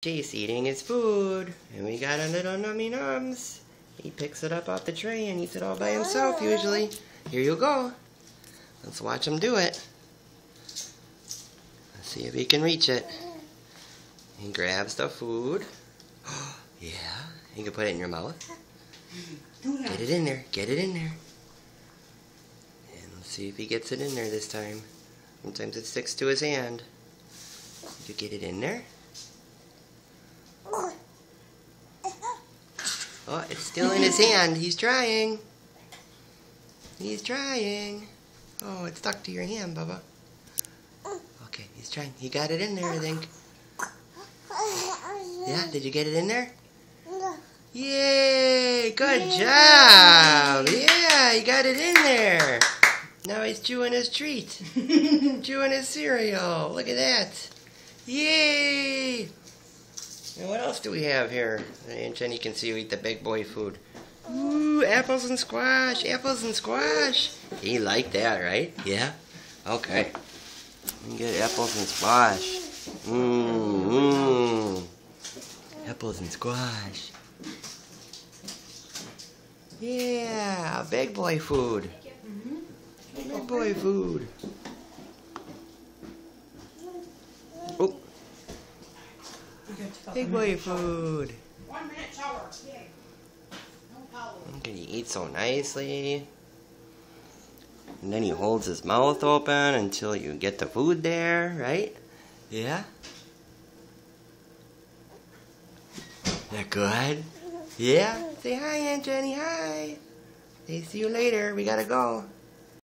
Chase eating his food, and we got a little nummy nums. He picks it up off the tray and eats it all by himself usually. Here you go. Let's watch him do it. Let's see if he can reach it. He grabs the food. Yeah, you can put it in your mouth. Get it in there, get it in there. And let's see if he gets it in there this time. Sometimes it sticks to his hand. You get it in there. Oh, it's still in his hand. He's trying. He's trying. Oh, it's stuck to your hand, Bubba. Okay, he's trying. He got it in there, I think. Yeah, did you get it in there? Yay! Good job! Yeah, he got it in there. Now he's chewing his treat. Chewing his cereal. Look at that. Yay! And what else do we have here? And Jenny can see you eat the big boy food. Ooh, apples and squash, apples and squash. He liked that, right? Yeah? Okay. You can get apples and squash. Apples and squash. Yeah, big boy food. Big boy food. Oh. Big boy food. 1 minute shower. Look at he eats so nicely. And then he holds his mouth open until you get the food there, right? Yeah? That good? Yeah? Say hi, Aunt Jenny, hi. Say see you later, we gotta go.